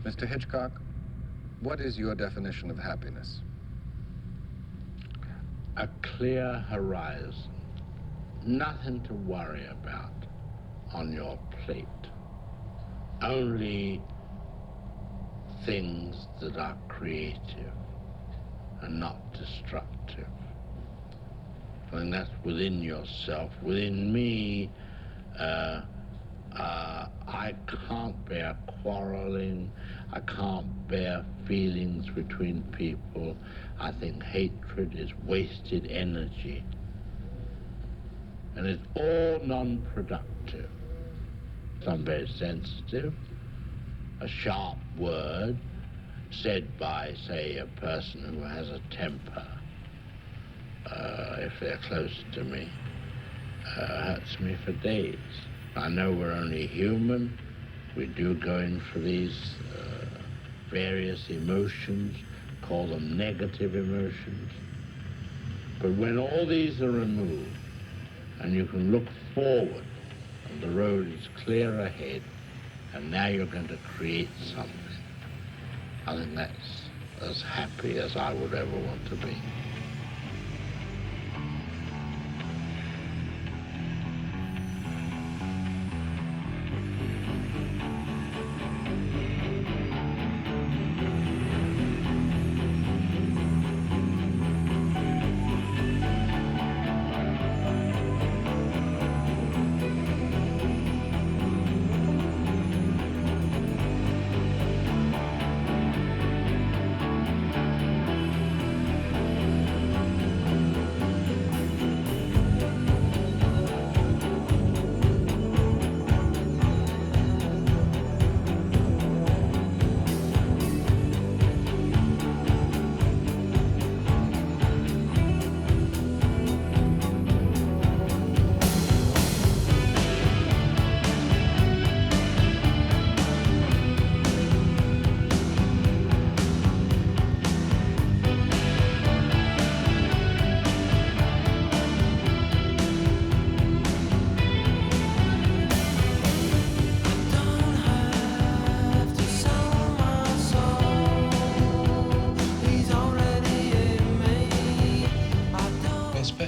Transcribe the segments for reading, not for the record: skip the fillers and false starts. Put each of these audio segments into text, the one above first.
Mr. Hitchcock, what is your definition of happiness? A clear horizon, nothing to worry about on your plate, only things that are creative and not destructive. I think that's within yourself. Within me, I can't bear quarreling. I can't bear feelings between people. I think hatred is wasted energy. And it's all non-productive. I'm very sensitive. A sharp word said by, say, a person who has a temper, if they're close to me, hurts me for days. I know we're only human. We do go in for these various emotions, call them negative emotions. But when all these are removed and you can look forward and the road is clear ahead and now you're going to create something, I think that's as happy as I would ever want to be.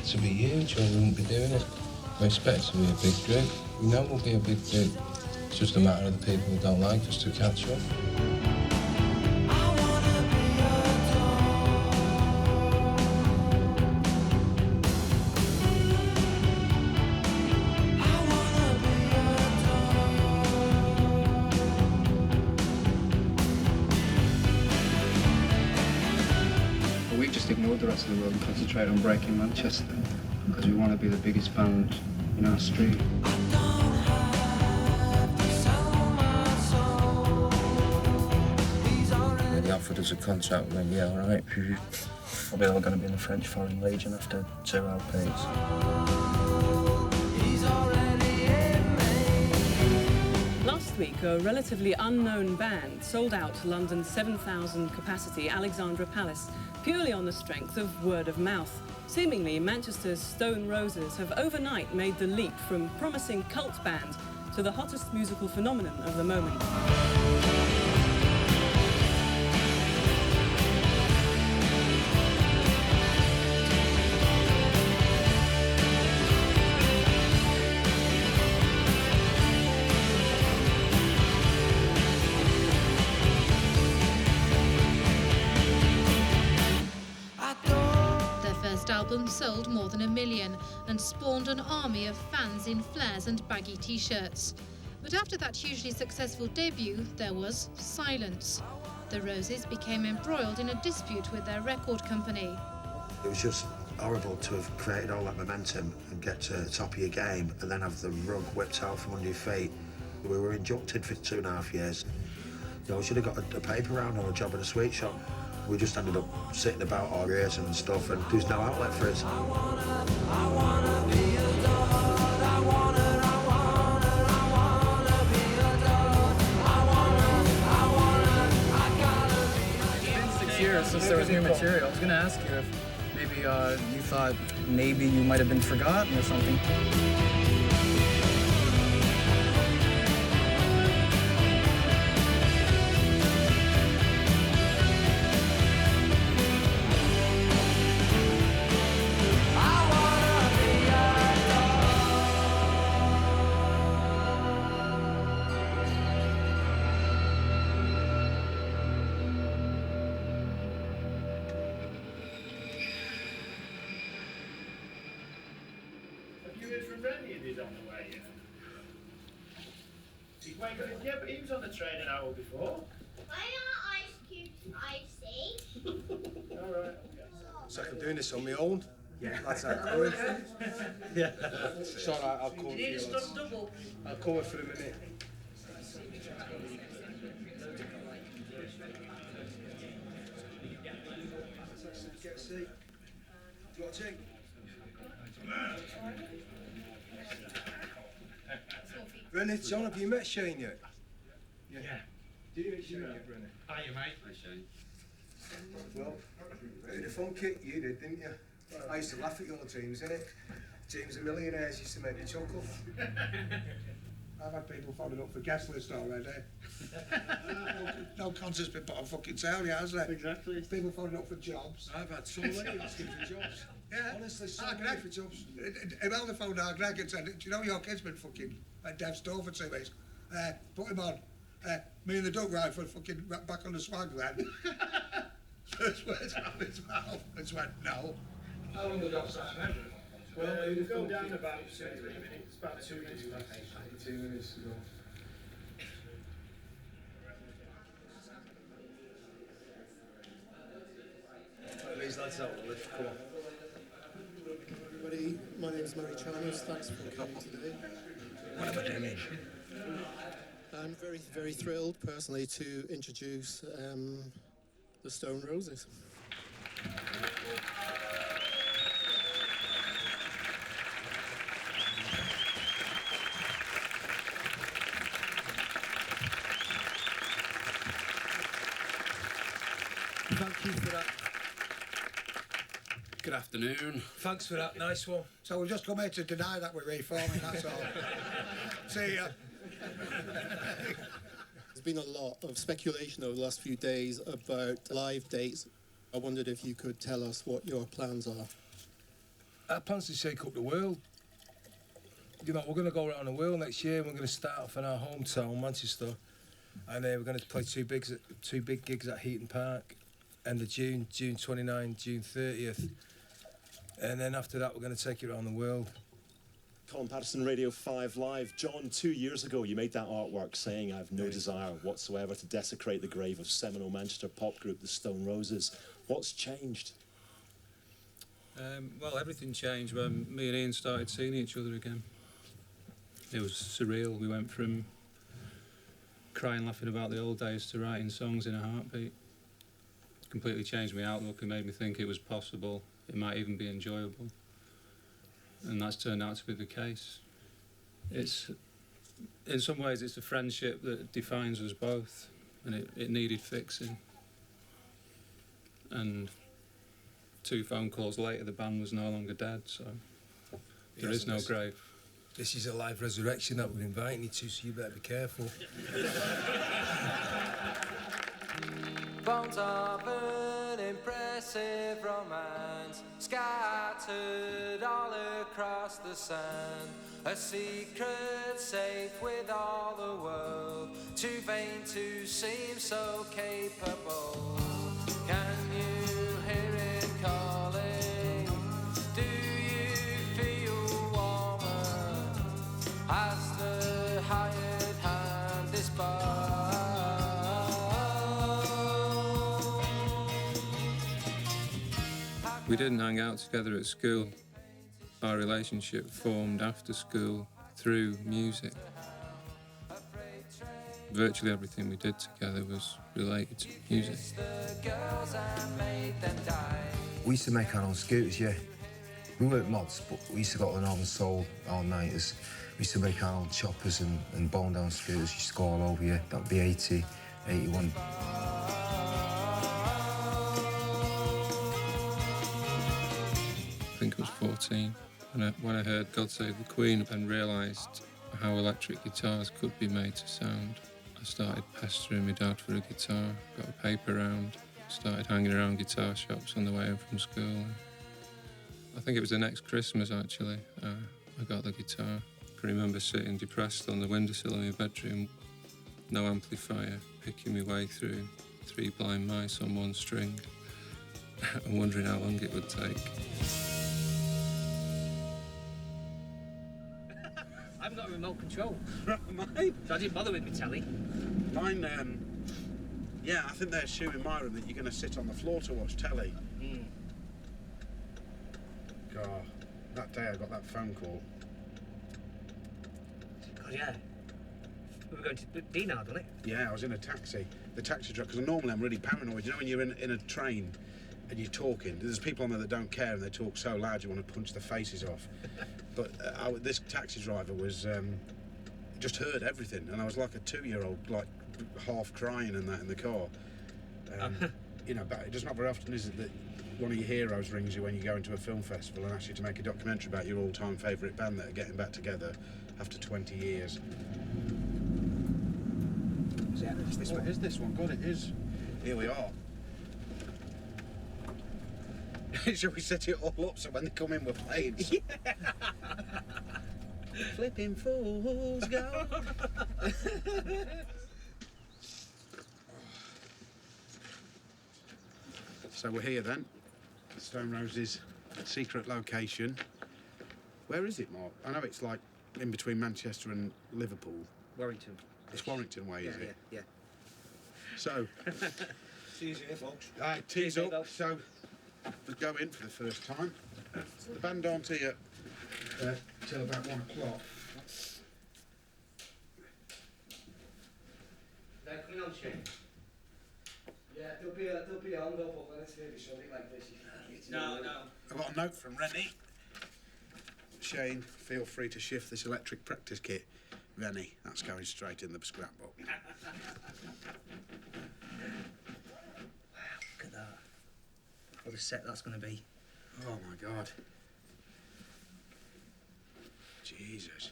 To be huge, or we wouldn't be doing it. We expect to be a big group. We know we'll be a big group. It's just a matter of the people who don't like us to catch up. We just ignored the rest of the world and concentrated on breaking Manchester because we want to be the biggest band in our street. When he offered us a contract, we went, yeah, all right. Probably all going to be in the French Foreign Legion after 2 LPs. Last week, a relatively unknown band sold out London's 7,000 capacity Alexandra Palace purely on the strength of word of mouth. Seemingly, Manchester's Stone Roses have overnight made the leap from promising cult band to the hottest musical phenomenon of the moment. Album sold more than 1 million and spawned an army of fans in flares and baggy t-shirts. But after that hugely successful debut, there was silence. The Roses became embroiled in a dispute with their record company. It was just horrible to have created all that momentum and get to the top of your game and then have the rug whipped out from under your feet. We were injuncted for 2.5 years. You know, we should have got a paper round or a job at a sweet shop. We just ended up sitting about our ears and stuff, and there's no outlet for us. Years since there was new material. I was going to ask you if maybe you thought maybe you might have been forgotten or something. Yeah, but he was on the train an hour before. Why are ice cubes icy? All right. So I'm doing this on my own. Yeah. That's how I'm going. Yeah. It's all right, I'll cover for you. lads. I'll cover for a minute. Get a seat. Do you want a tea? Brennan, John, have you met Shane yet? Yeah. Did you meet Shane yet, Brennan? Hiya, mate. Hi, Shane. Well, in the fun kit you did, didn't you? I used to laugh at your dreams, innit? Dreams of millionaires used to make me chuckle. I've had people phoning up for guest list already. No concert's been put on fucking sale yet, has there? Exactly. People phoning up for jobs. I've had so many asking for jobs. Yeah. Honestly, so many Greg, for jobs. Imelda phoned our Greg and said, do you know your kid's been fucking at Dev's store for 2 weeks? Put him on. Me and the duck rifle fucking back on the swag then. First words out of his mouth. I just went, no. How long ago was that? Well, we'll go down about 2 or 3 minutes. About 2 minutes past. 2 minutes ago. These lads out the lift, come on. Everybody, my name is Murray Chalmers. Thanks for coming today. What am I doing? I'm very, very thrilled personally to introduce the Stone Roses. Thank you for that. Good afternoon. Thanks for that, nice one. So we've just come here to deny that we're reforming, that's all. See ya. There's been a lot of speculation over the last few days about live dates. I wondered if you could tell us what your plans are. Our plans to shake up the world. You know, we're going to go around the world next year. We're going to start off in our hometown, Manchester, and we're going to play two big gigs at Heaton Park, end of June 29, June 30th, and then after that we're going to take it around the world. Colin Patterson, Radio 5 Live. John, 2 years ago you made that artwork saying I've no desire whatsoever to desecrate the grave of seminal Manchester pop group the Stone Roses. What's changed? Well, everything changed when me and Ian started seeing each other again. It was surreal. We went from crying, laughing about the old days to writing songs in a heartbeat. Completely changed my outlook and made me think it was possible. It might even be enjoyable. And that's turned out to be the case. It's, in some ways, it's a friendship that defines us both, and it needed fixing. And 2 phone calls later, the band was no longer dead, so there is no grave. This is a live resurrection that we're inviting you to, so you better be careful. Bones of an impressive romance scattered all across the sand. A secret safe with all the world, too vain to seem so capable. Can you hear it calling? Do you feel warmer as the hired hand is barred? We didn't hang out together at school. Our relationship formed after school through music. Virtually everything we did together was related to music. We used to make our own scooters, yeah. We weren't mods, but we used to go to the Northern Soul all-nighters. We used to make our own choppers and bone-down scooters. Used to go all over, yeah. That would be 80, 81. I think I was 14 when I heard God Save the Queen and realised how electric guitars could be made to sound. I started pestering my dad for a guitar, got a paper round, started hanging around guitar shops on the way home from school. I think it was the next Christmas, actually, I got the guitar. I can remember sitting depressed on the windowsill in my bedroom, no amplifier, picking my way through 3 blind mice on 1 string and wondering how long it would take. I've got a remote control. Mine? So I didn't bother with my telly. Mine, yeah, I think they're assuming my room that you're going to sit on the floor to watch telly. God, that day I got that phone call. God, yeah. We were going to Dinard, wasn't it? Yeah, I was in a taxi. The taxi driver, because normally I'm really paranoid. You know when you're in a train and you're talking, there's people on there that don't care and they talk so loud you want to punch their faces off. But this taxi driver was, just heard everything, and I was like a 2-year-old, like half crying and that in the car. You know, but it's not very often, is it, that one of your heroes rings you when you go into a film festival and asks you to make a documentary about your all-time favourite band that are getting back together after 20 years. Yeah, it's this one. Is this one? God, it is. Here we are. Shall we set it all up so when they come in we're playing? Yeah. Flipping fools go. So we're here then. Stone Roses' secret location. Where is it, Mark? I know it's like in between Manchester and Liverpool. Warrington. It's Warrington way, is it? Yeah. So. See you here, folks. Tease up. So we go in for the first time. The band aren't here till about 1 o'clock. They're coming on, Shane. Yeah, they'll be on, but when it's really something like this, you can't. No. I got a note from Rennie. Shane, feel free to shift this electric practice kit. Rennie, that's going straight in the scrapbook. Wow, look at that. What a set that's going to be. Oh my God. Jesus.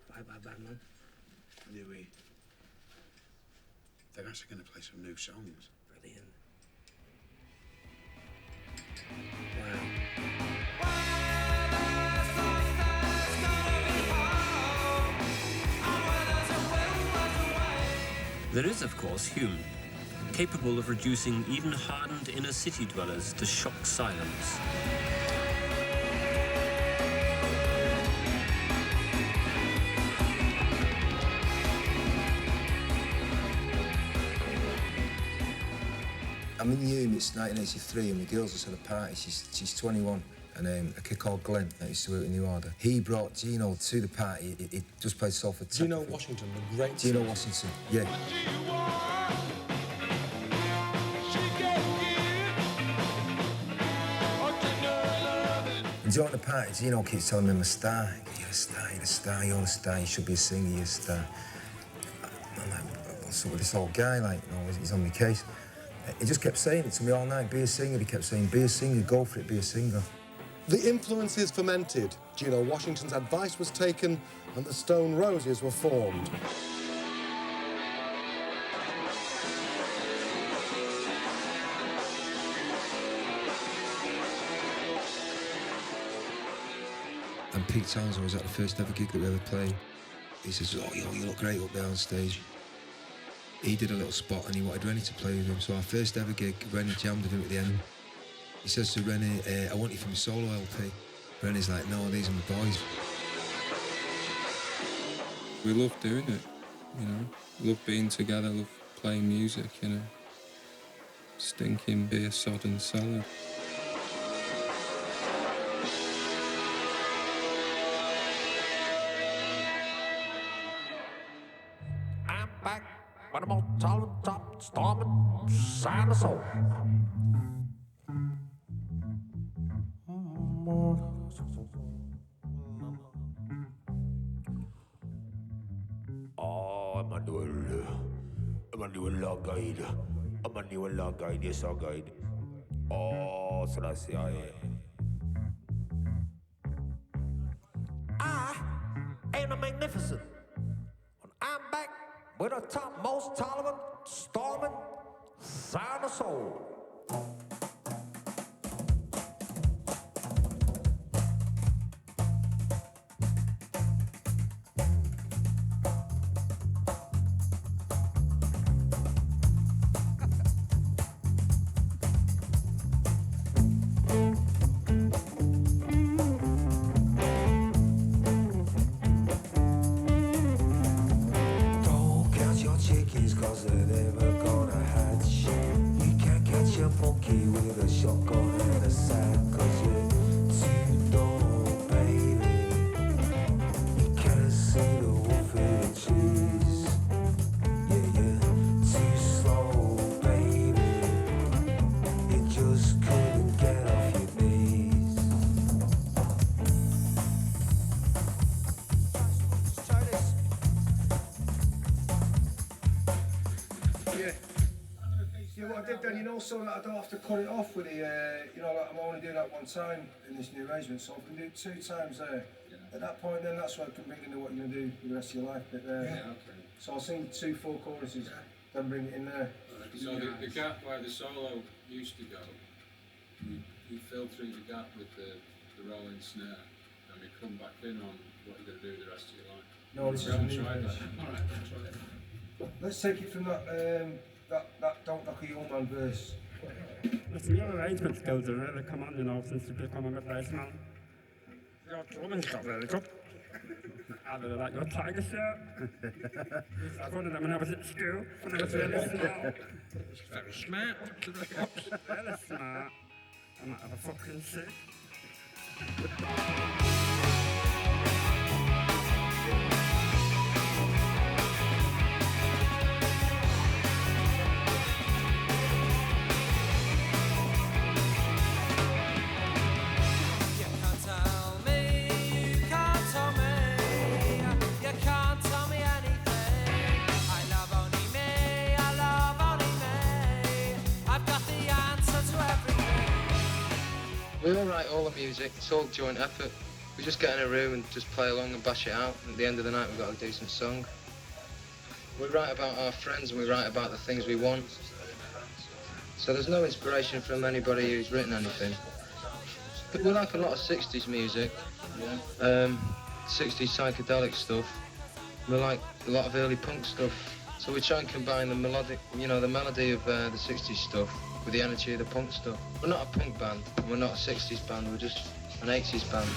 Bye, man. They're actually going to play some new songs. Brilliant. There is, of course, Hume, capable of reducing even hardened inner city dwellers to shocked silence. I'm in Hume, it's 1983, and my girl's just at a party. She's 21, and a kid called Glenn that used to work in New Order. He brought Gino to the party. He just played Salford. Gino Washington, the great Gino Washington, yeah. And during the party, Gino keeps telling me I'm a star. You're a star, you're a star, you're a star, you should be a singer, you're a star. I'm like, what's up with this old guy? Like, you know, he's on my case. He just kept saying it to me all night, be a singer. He kept saying, be a singer, go for it, be a singer. The influences fermented. Gino Washington's advice was taken, and the Stone Roses were formed. And Pete Townsend was at the first ever gig that we ever played. He says, oh, you look great up there on stage. He did a little spot and he wanted Rennie to play with him. So our first ever gig, Rennie jammed with him at the end. He says to Rennie, I want you for my solo LP. Rennie's like, no, these are my boys. We love doing it, you know. Love being together, love playing music in a stinking beer-sodden cellar. back with a more solid top storming side of soul. Oh, Emmanuel la guide. Emmanuel la guide, yes, I guide. Oh, so that's the I am a magnificent. When I'm back with a topmost tolerant, storming, side of soul. So that I don't have to cut it off with the, you know, like I'm only doing that one time in this new arrangement, so I can do it 2 times there. At that point, then that's where I can bring into what you're going to do for the rest of your life bit there. Yeah, okay. So I'll sing 2 full choruses, then bring it in there. So the gap where the solo used to go, you fill through the gap with the rolling snare, and we come back in on what you're going to do the rest of your life. No, this is a new version. All right, try it. Let's take it from that Don't Knock a Young Man verse. Listen, your arrangement skills are really come on, you know, since you've become a replacement. Your drumming's got really good. I really like your tiger shirt. I got them when I was at school, when I was really small. It's very smart. Really smart. I might have a fucking sick. We all write all the music, it's all joint effort. We just get in a room and just play along and bash it out. At the end of the night we've got a decent song. We write about our friends and we write about the things we want. So there's no inspiration from anybody who's written anything. But we like a lot of 60s music, 60s psychedelic stuff. We like a lot of early punk stuff. So we try and combine the melodic, you know, the melody of the 60s stuff with the energy of the punk stuff. We're not a punk band, and we're not a 60s band, we're just an 80s band.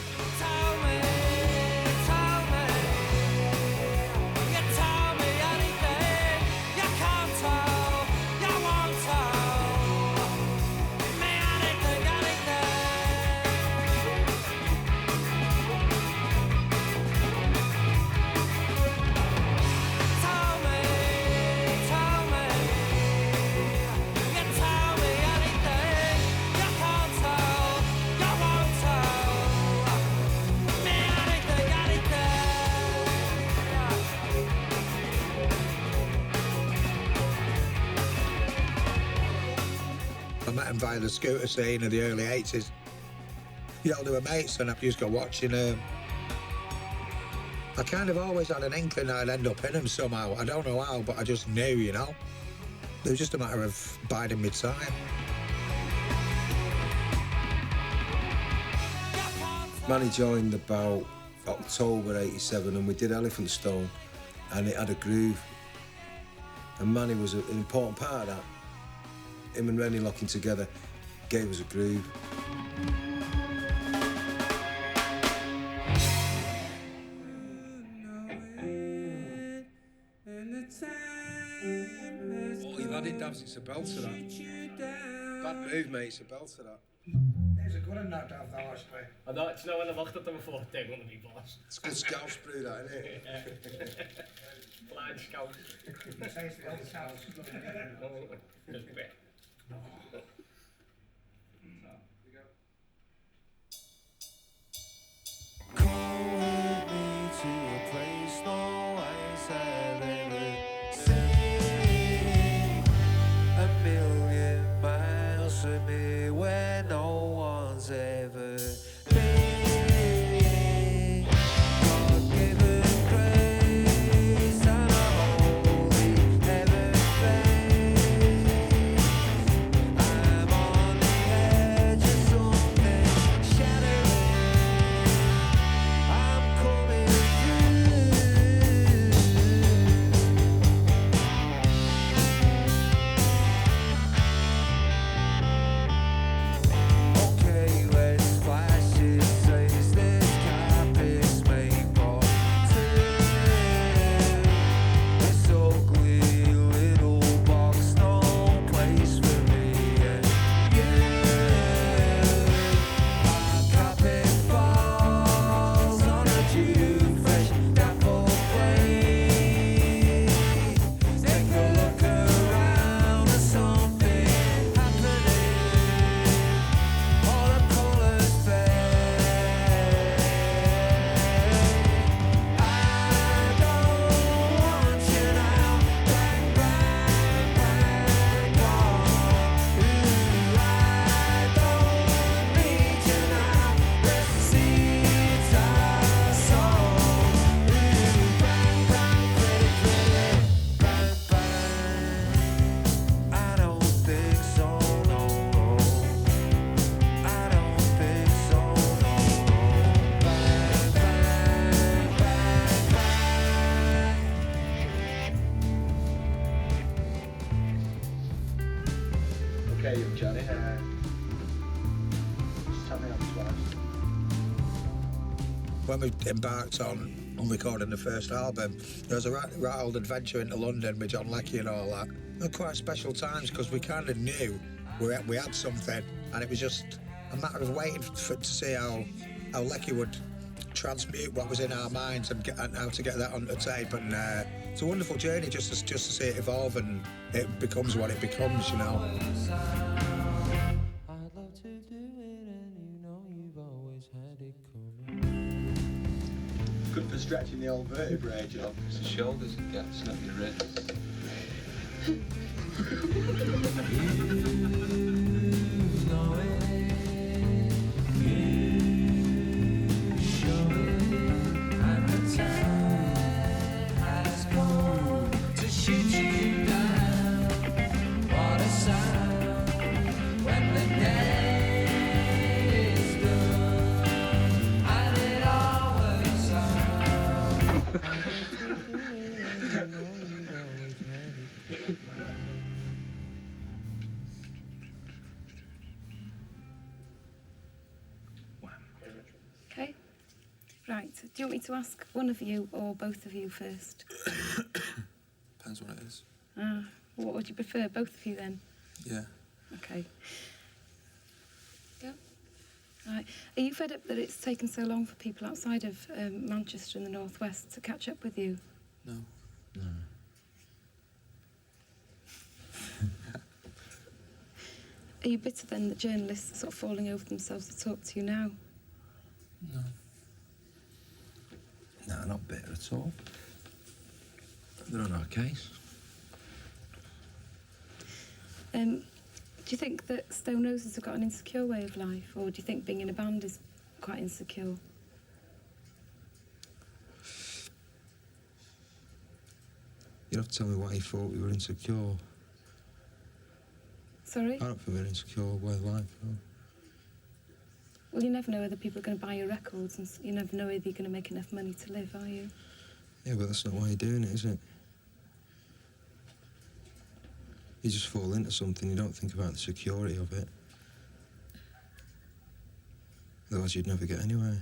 I met him via the scooter scene of the early 80s. You know, they were mates and I used to go watching them. I kind of always had an inkling I'd end up in them somehow. I don't know how, but I just knew, you know. It was just a matter of biding my time. Manny joined about October '87 and we did Elephant Stone and it had a groove. And Manny was an important part of that. Him and Rennie locking together gave us a groove. Oh, you've had it, Davs, it's a belter, that. Bad move, mate, it's a belter, that. There's a good one now, Dav, that last play. I know, it's no when I wacht dat er me voor tegen onder die was. It's good scalp sprue, that, isn't it? Fly Alright, Scout. Says the old South. Just a bit. Come with me to a place no eyes have ever seen. A million miles from me where no one's ever been. God-given grace and a holy heaven face. I'm on the edge of something shattering. I'm coming okay, let's flash it, says this carpet's made for two. This ugly little box, no place for me and you. Our carpet falls on a dew fresh dappled plate. Take a look around, there's something happening. All the colours fade. I don't want you now. Bang, bang, bang, gone. Ooh, I don't need you now. Let's see our souls. Ooh, bang, bang, pretty, pretty, bang, bang. I don't think so, no, no. I don't think so, no, no. Bang, bang, bang, Okay, young Johnny. Just tell me how this was. When we embarked on recording the first album, there was a right old adventure into London with John Leckie and all that. They were quite special times because we kind of knew we had something, and it was just a matter of waiting to see how Leckie would transmute what was in our minds and how to get that onto tape. And it's a wonderful journey just to see it evolve and it becomes what it becomes, you know. I'd love to do it, and you know you've always had it coming. Good for stretching the old vertebrae, John. It's the shoulders that get snap your wrists. And the time has come to shoot you down. What a sound when the day is done and it all works Okay. Right. Do you want me to ask one of you or both of you first? Depends what it is. What would you prefer? Both of you then? Yeah. Okay. Go. Right. Are you fed up that it's taken so long for people outside of Manchester and the North West to catch up with you? No. No. Are you bitter then that journalists are sort of falling over themselves to talk to you now? No. No, not bitter at all. They're on our case. Do you think that Stone Roses have got an insecure way of life, or do you think being in a band is quite insecure? You'd have to tell me why you thought we were insecure. Sorry? I don't think we're insecure way of life, no. Well, you never know whether people are going to buy your records, and you never know whether you're going to make enough money to live, are you? Yeah, but that's not why you're doing it, is it? You just fall into something, you don't think about the security of it. Otherwise you'd never get anywhere.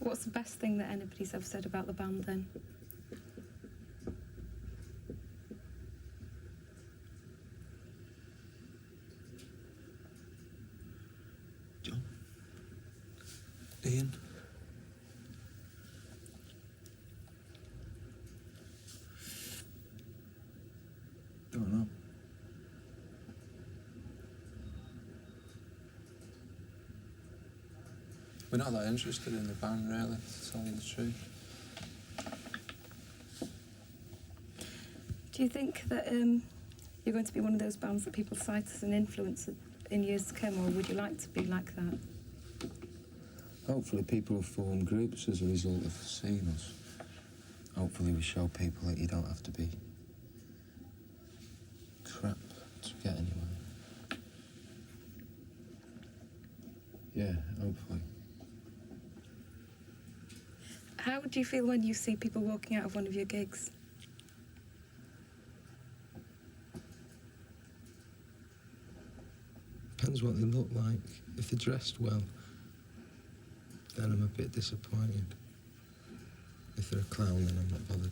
What's the best thing that anybody's ever said about the band, then? Ian? Don't know. We're not that interested in the band, really, to tell you the truth. Do you think that you're going to be one of those bands that people cite as an influence in years to come, or would you like to be like that? Hopefully people will form groups as a result of seeing us. Hopefully we show people that you don't have to be crap to get anywhere. Yeah, hopefully. How do you feel when you see people walking out of one of your gigs? Depends what they look like. If they're dressed well, then I'm a bit disappointed. If they're a clown, then I'm not bothered.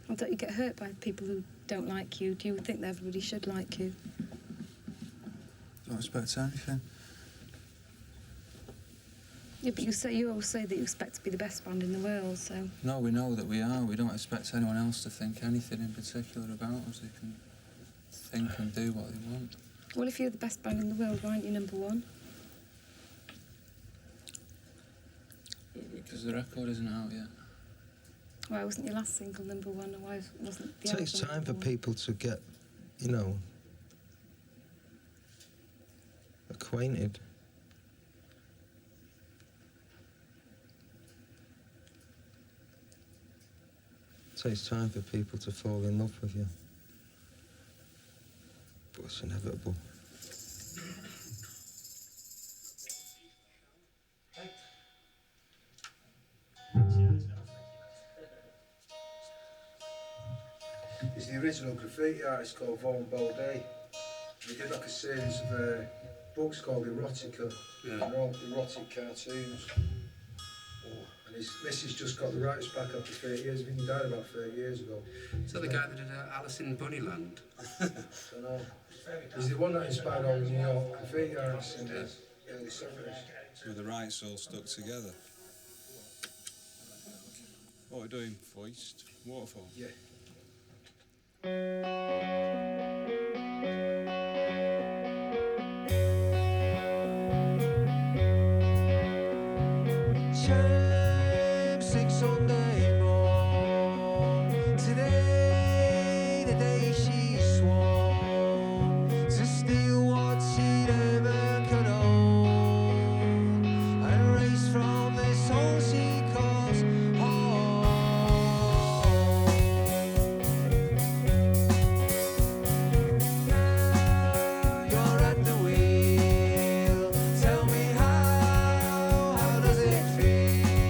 Or don't you get hurt by people who don't like you? Do you think that everybody should like you? Don't expect anything. Yeah, but you always say that you expect to be the best band in the world, so... No, we know that we are. We don't expect anyone else to think anything in particular about us. They can think and do what they want. Well, if you're the best band in the world, why aren't you number one? Because the record isn't out yet. Why wasn't your last single number one, or why wasn't the It takes album time for number one? people to get, you know, acquainted. It takes time for people to fall in love with you. But it's inevitable. He's the original graffiti artist called Vaughan Baudet. He did like a series of books called Erotica. They're all erotic cartoons. And his missus just got the rights back after 30 years. I think he died about 30 years ago. Is that the guy that did Alice in Bunnyland? I don't know. He's the one that inspired all the New York graffiti artists in the early 70s. With the rights all stuck together. What are we doing? Foist? Waterfall? Yeah. Shame, sing Sunday morn. Today, the day she swore to steal what she'd ever could own and race from this home she calls home. Now you're at the wheel. Tell me how does it feel?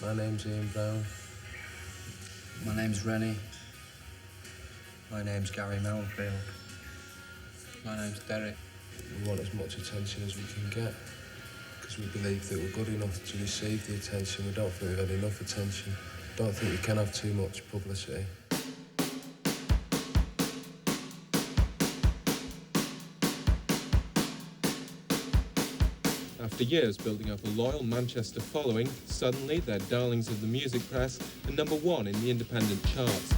My name's Ian Brown. My name's Rennie. My name's Gary Mountfield. My name's Derek. We want as much attention as we can get because we believe that we're good enough to receive the attention. We don't think we've had enough attention. Don't think we can have too much publicity. After years building up a loyal Manchester following, suddenly they're darlings of the music press and #1 in the independent charts.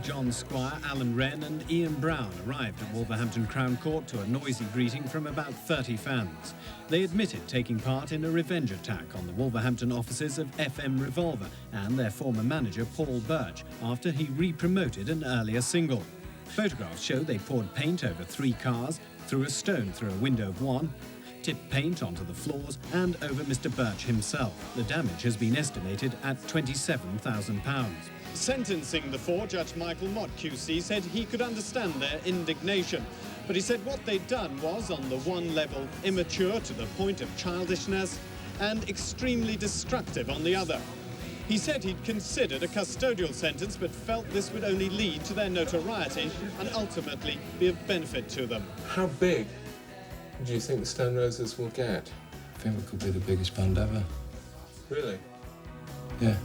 John Squire, Alan Wren and Ian Brown arrived at Wolverhampton Crown Court to a noisy greeting from about 30 fans. They admitted taking part in a revenge attack on the Wolverhampton offices of FM Revolver and their former manager Paul Birch after he re-promoted an earlier single. Photographs show they poured paint over 3 cars, threw a stone through a window of one, tipped paint onto the floors and over Mr Birch himself. The damage has been estimated at £27,000. Sentencing the 4, Judge Michael Mott QC said he could understand their indignation. But he said what they'd done was, on the one level, immature to the point of childishness and extremely destructive on the other. He said he'd considered a custodial sentence but felt this would only lead to their notoriety and ultimately be of benefit to them. How big do you think the Stone Roses will get? I think we could be the biggest band ever. Really? Yeah.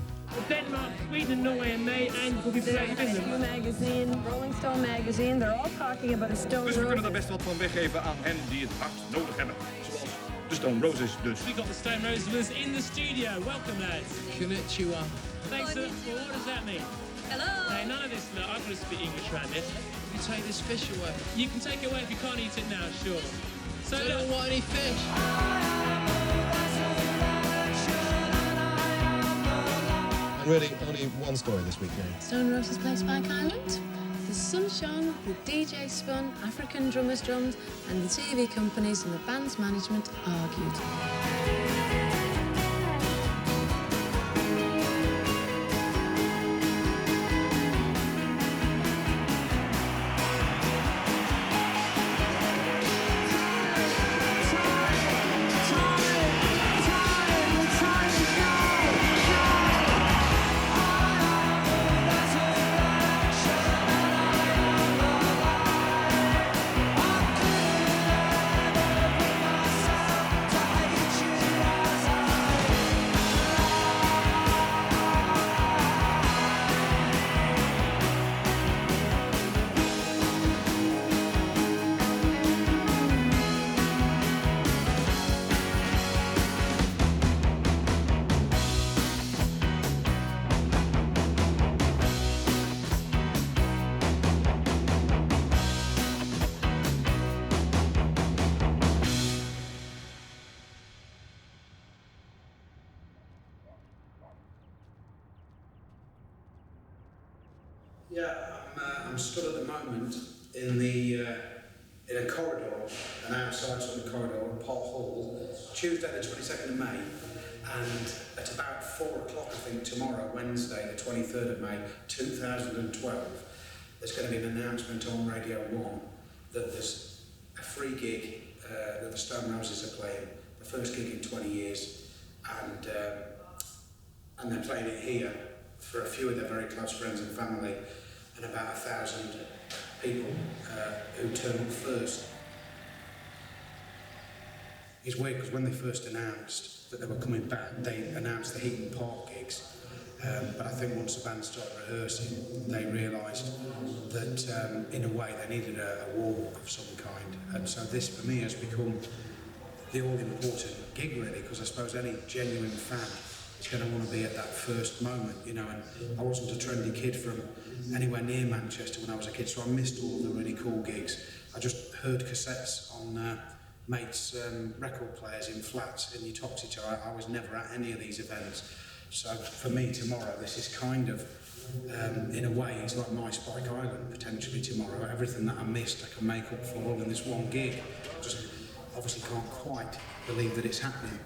Denmark, Sweden, Norway and May, and we'll be playing in Finland. Magazine, Rolling Stone Magazine, they're all talking about a Stone Dus we kunnen er best wat van weggeven aan hen die het hard nodig hebben. Zoals de Stone Roses dus. We got the Stone Roses in the studio. Welcome, lads. Konnichiwa. Thanks, sir. Well, what does that mean? Hello. Hey, none of this, look, I'm going to speak English around here. You take this fish away. You can take it away if you can't eat it now, sure. So I don't want any fish. Really, only one story this week, Gary. Stone Roses play Spike Island. The sun shone, the DJ spun, African drummers drummed, and the TV companies and the band's management argued. Yeah, I'm stood at the moment in a corridor, an outside sort of corridor in Pot Hall, Tuesday the 22nd of May, and at about 4 o'clock, I think, tomorrow, Wednesday the 23rd of May, 2012, there's going to be an announcement on Radio 1 that there's a free gig that the Stone Roses are playing, the first gig in 20 years, and they're playing it here for a few of their very close friends and family, and about 1,000 people who turn up first. It's weird because when they first announced that they were coming back, they announced the Heaton Park gigs. But I think once the band started rehearsing, they realised that in a way they needed a wall of some kind. And so this for me has become the all-important gig really, because I suppose any genuine fan is going to want to be at that first moment, you know, and I wasn't a trendy kid from anywhere near Manchester when I was a kid, so I missed all the really cool gigs. I just heard cassettes on mates' record players in flats in Uttoxeter. I was never at any of these events. So for me tomorrow, this is kind of, in a way, it's like my Spike Island potentially tomorrow. Everything that I missed, I can make up for all in this one gig. Just obviously can't quite believe that it's happening.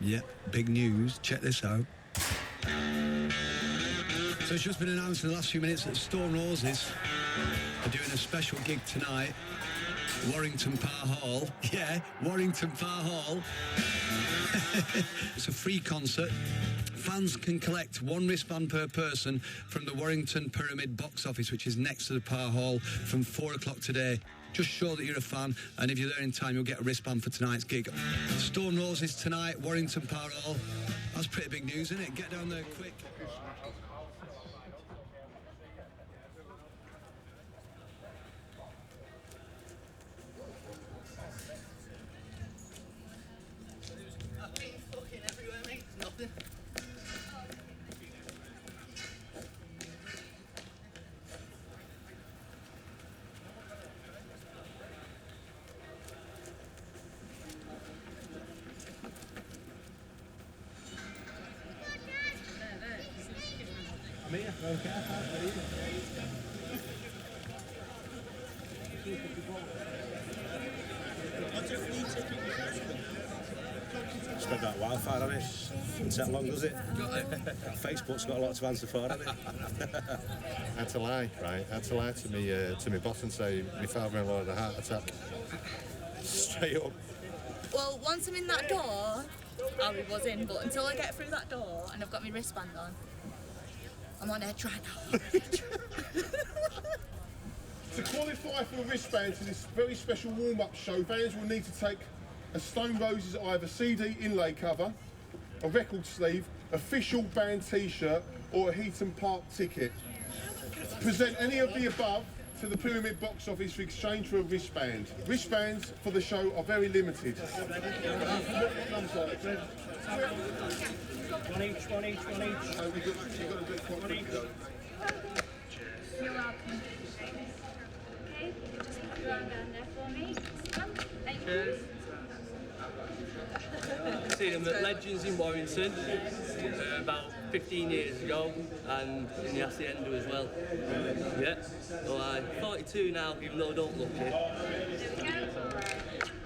Yeah, big news. Check this out. So it's just been announced in the last few minutes that Stone Roses are doing a special gig tonight. Warrington Park Hall. Yeah, Warrington Park Hall. It's a free concert. Fans can collect one wristband per person from the Warrington Pyramid box office, which is next to the Park Hall, from 4 o'clock today. Just show that you're a fan, and if you're there in time, you'll get a wristband for tonight's gig. Stone Roses tonight, Warrington Park Hall. That's pretty big news, isn't it? Get down there quick. Spread that wildfire on it. It's that long, does it? Facebook's got a lot to answer for, hasn't it? I had to lie, right? I had to lie to me boss and say my father-in-law had a heart attack. Straight up. Well, once I'm in that door, I'll be buzzing, but until I get through that door and I've got my wristband on, I'm on edge right now. To qualify for a wristband to this very special warm-up show, fans will need to take a Stone Roses either CD inlay cover, a record sleeve, official band t-shirt or a Heaton Park ticket. Present any of the above to the Pyramid box office for exchange for a wristband. Wristbands for the show are very limited. One each. You're welcome. Okay, just put your arm down there for me. Thank you. I seen them at Legends in Warrington about 15 years ago, and in the Hacienda as well. Yeah, so I'm 42 now, even though I don't look it.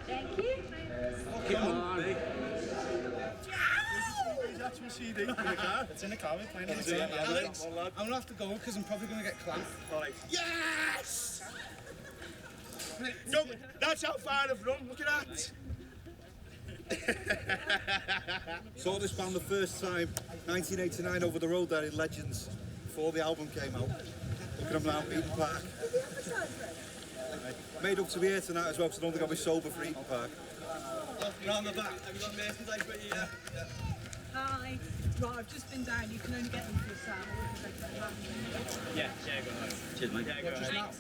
Thank you. Come on, mate. That's my CD in the car. It's in the car, we're playing it. Alex, I'm going to have to go because I'm probably going to get clamped. Right. Yes! No, that's how far I've run, look at that. Saw this band the first time, 1989, over the road there in Legends, before the album came out. Look at them now, Heaton Park. Made up to be here tonight as well, because I don't think I'll be sober for Heaton Park. Round the back, have you got merchandise for you? Hi. Right, I've just been down. You can only get them for yourself. Yeah, go ahead. Cheers, mate. Yeah, go ahead.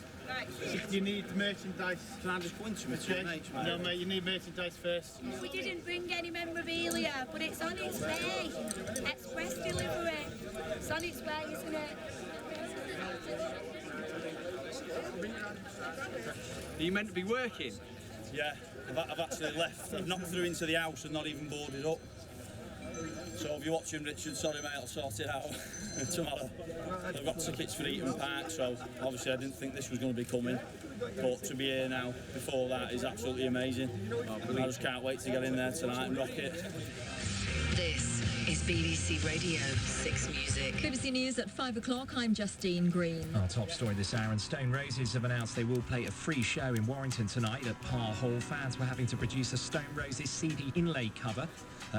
If you need merchandise, can I just go into it? No, mate, you need merchandise first. We didn't bring any memorabilia, but it's on its way. Express delivery. It's on its way, isn't it? Are you meant to be working? Yeah, I've actually left. I've knocked through into the house and not even boarded up. So if you're watching, Richard, sorry mate, I'll sort it out tomorrow. I've got tickets for Heaton Park, so obviously I didn't think this was going to be coming. But to be here now, before that, is absolutely amazing. I just can't wait to get in there tonight and rock it. This is BBC Radio 6 Music. BBC News at 5 o'clock. I'm Justine Green. Our top story this hour, and Stone Roses have announced they will play a free show in Warrington tonight at Park Hall. Fans were having to produce a Stone Roses CD inlay cover,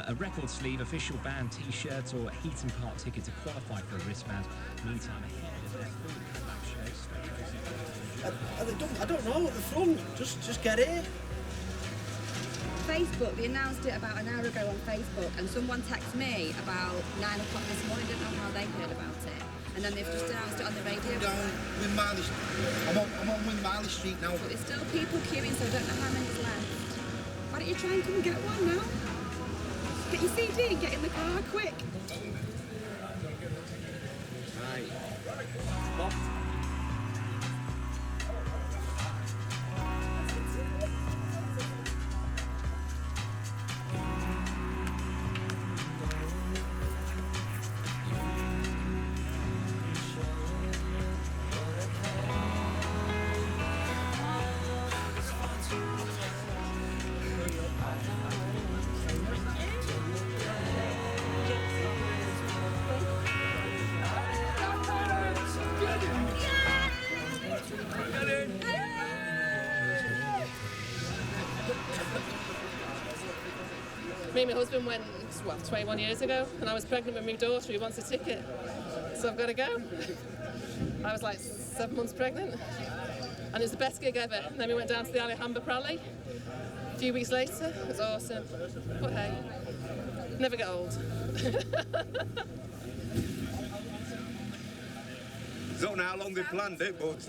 a record sleeve, official band t-shirt or a Heaton Park ticket to qualify for a wristband. Meantime, ahead of their full comeback show. I don't know at the front. Just get here. Facebook, they announced it about an hour ago on Facebook, and someone texted me about 9 o'clock this morning. I don't know how they heard about it. And then they've just announced it on the radio. Down Win Marley Street. I'm on Win Marley Street now. But there's still people queuing, so I don't know how many's left. don't you try and come and get one now? Get your CD and get in the car, quick. Right. Bob. Me and my husband went, 21 years ago, and I was pregnant with my daughter who wants a ticket. So I've got to go. I was like 7 months pregnant, and it was the best gig ever. And then we went down to the Alhambra rally a few weeks later. It was awesome. But hey, never get old. I don't know how long they planned it, but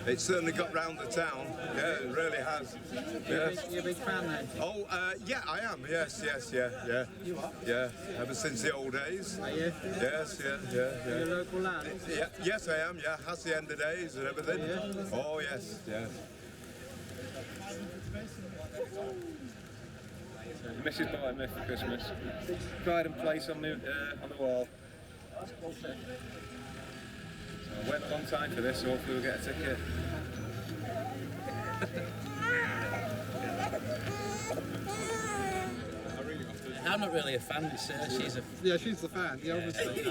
it certainly got round the town. Yeah, it really has. Yeah. You're a big fan then? Oh, yeah, I am. Yes, yeah. You are? Yeah, ever since the old days. Are you? Yes, yeah. You're a local lad? Yeah, yes, I am. Yeah, has the end of days and everything. Yeah. Oh, yes, yeah. Mrs. bought me for Christmas. Pride and Place on the wall. I went a long time for this, so hopefully we'll get a ticket. I'm not really a fan, she's a... Yeah, she's the fan, yeah, obviously.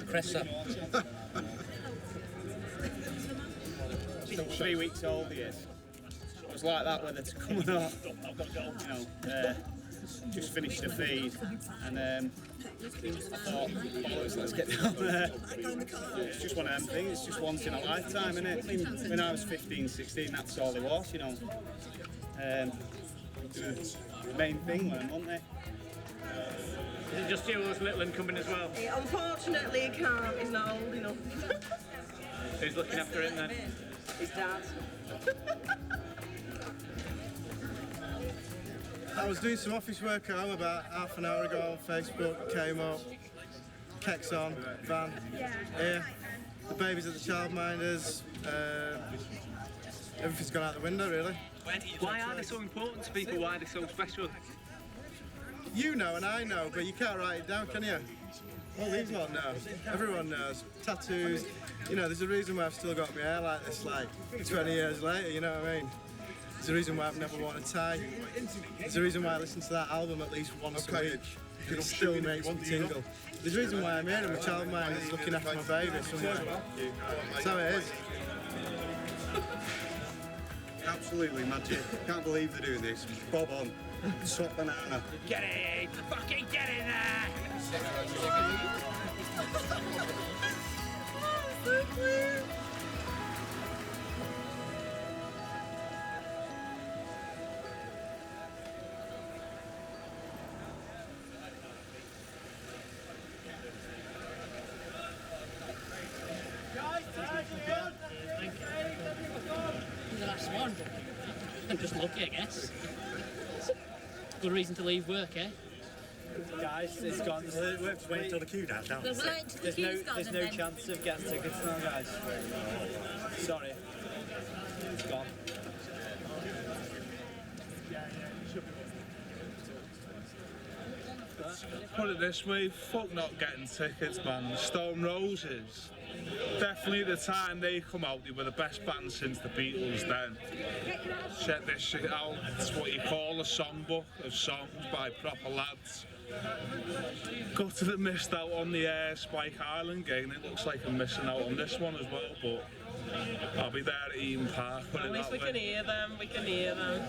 Cressa. Still 3 weeks old he is. It was like that when it's coming up. Just finished the feed and I thought, bollocks, let's get down there. It's just one of them things, it's just once in a lifetime, isn't it? When I was 15, 16, that's all it was, you know. It was the main thing when, wasn't it? Is it just you or was little and coming as well? Unfortunately, he can't. He's not old enough. Who's looking after him then? His dad. I was doing some office work at home about half an hour ago on Facebook, came up, Kex on, van, here, the babies at the childminders, everything's gone out the window really. Why are they so important to people? Why are they so special? You know and I know, but you can't write it down, can you? All these lot know. Everyone knows. Tattoos, you know, there's a reason why I've still got my hair like this, like 20 years later, you know what I mean? There's a reason why I've never worn a tie. There's a reason why I listen to that album at least once a week. It still makes me tingle. There's a reason why I'm here and my childminder's looking after my baby somewhere. That's how it is. Absolutely magic. Can't believe they're doing this. Bob on. Top banana. Get it! Fucking get in there! So cute. The last one. I'm just lucky, I guess. Good reason to leave work, eh? Guys, it's gone. We have to wait until the queue down. There's no chance of getting tickets now, guys. Sorry. It's gone. Put it this way, fuck not getting tickets, man. The Stone Roses. Definitely at the time they come out, they were the best band since the Beatles then. Check this shit out. It's what you call a songbook of songs by proper lads. Gutted that missed out on the Spike Island gig, and it looks like I'm missing out on this one as well, but I'll be there at Eden Park. At least we can hear them, we can hear them.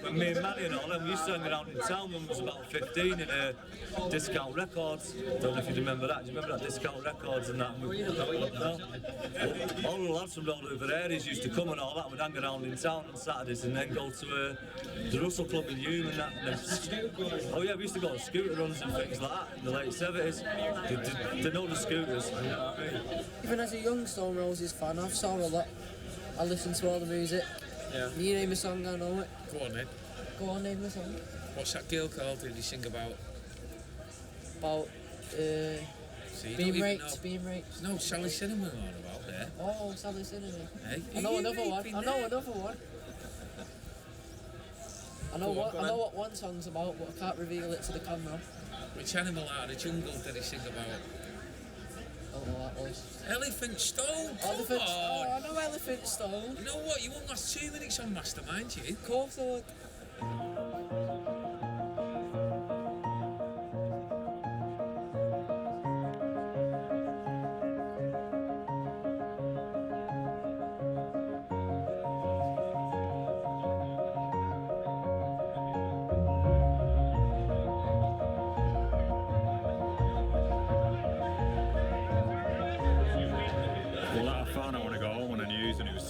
when me and Matty and all them, we used to hang around in town when we was about 15 in Discount Records. Don't know if you remember that. Do you remember that Discount Records and that? No? All the lads from all over there used to come and all that. We'd hang around in town on Saturdays and then go to the Russell Club in Hume and that. Oh yeah, we used to go on scooter runs and things like that in the late 70s. They know the scooters, you know what I mean? Even as a young Stone Roses fan, I've saw a lot. I listen to all the music. Yeah. You name a song, I know it. Go on then. Go on, name a song. What's that girl called? Who did he sing about? About, being raped. No, Sally Cinnamon on about there. Oh, Sally Cinnamon. Hey, I know another one. I know another one. I know what one song's about, but I can't reveal it to the camera. Which animal out of the jungle did he sing about? I don't know what that was. Elephant Stone! Elephant Stone! I know Elephant Stone! You know what? You won't last 2 minutes on Mastermind, you? Of course I would.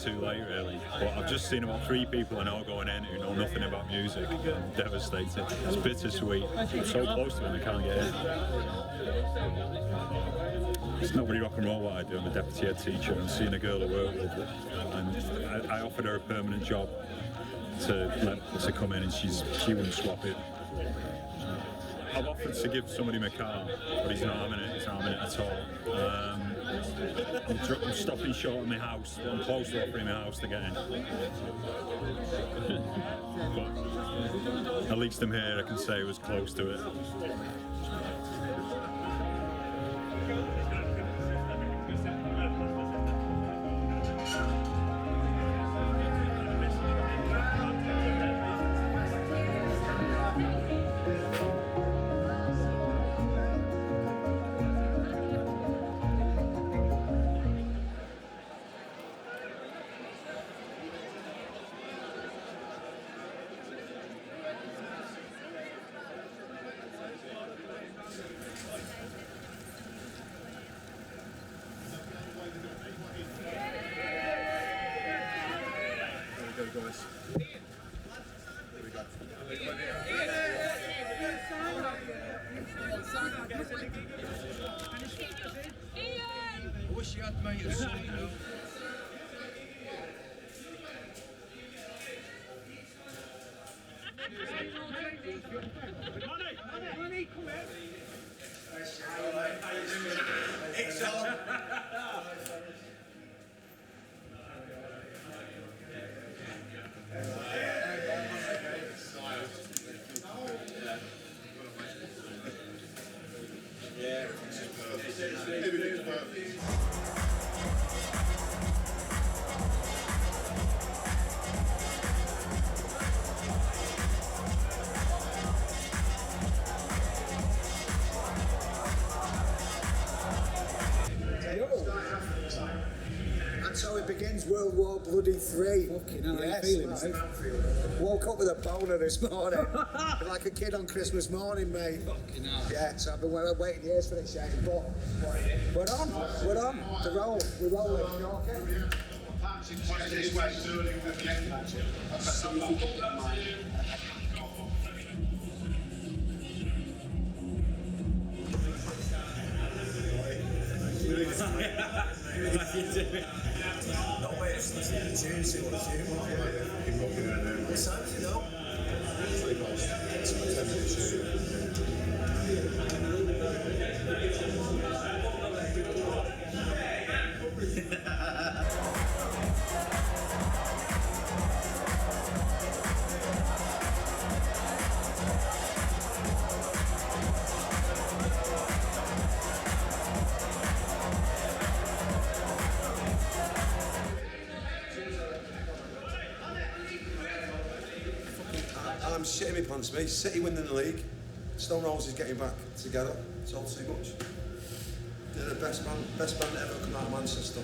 Too late really, but I've just seen about 3 people I know going in who know nothing about music. I'm devastated. It's bittersweet. I'm so close to them, I can't get in. It's not really rock and roll what I do. I'm a deputy head teacher and seeing a girl I work with, and I offered her a permanent job to come in and she wouldn't swap it. I've offered to give somebody my car, but he's not having it. He's not having it at all. I'm stopping short of my house. I'm close to offering my house to get in. But at least I'm here. I can say I was close to it. I wish you had made a song, you know. Money, come here. It's on. Yeah, this is perfect. Everything's perfect. That's how it begins, World War bloody 3. Fucking hell, how you feeling, mate? Woke up with a boner this morning. Like a kid on Christmas morning, mate. Fucking hell. Yeah, so I've been waiting years for this shit. But we're on. The roll. We're rolling. You okay? No way, it's seriously what it's here. What time is it though? I'm shitting my pants, mate. City winning the league. Stone Roses getting back together. It's all too much. They're the best band that ever come out of Manchester.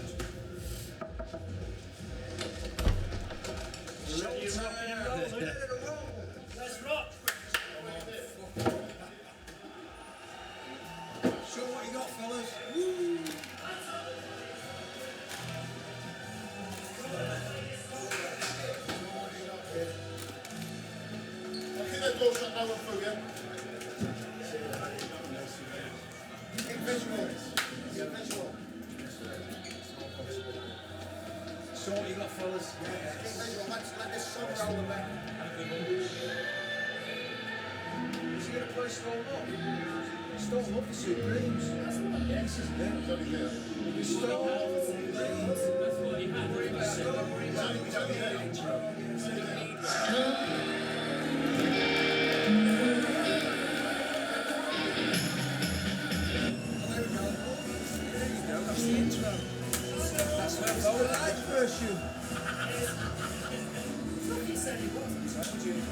How long for you? Get visuals. Get visual. So what you got, fellas? Get visual. Let this song roll a bit. Is he going to play Storm Up? Storm Up for Supremes. That's the one, yes. Storm Up. That's the intro. That's the light version.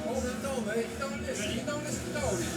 Hold on, don't mate. You don't listen. You don't listen to Tony.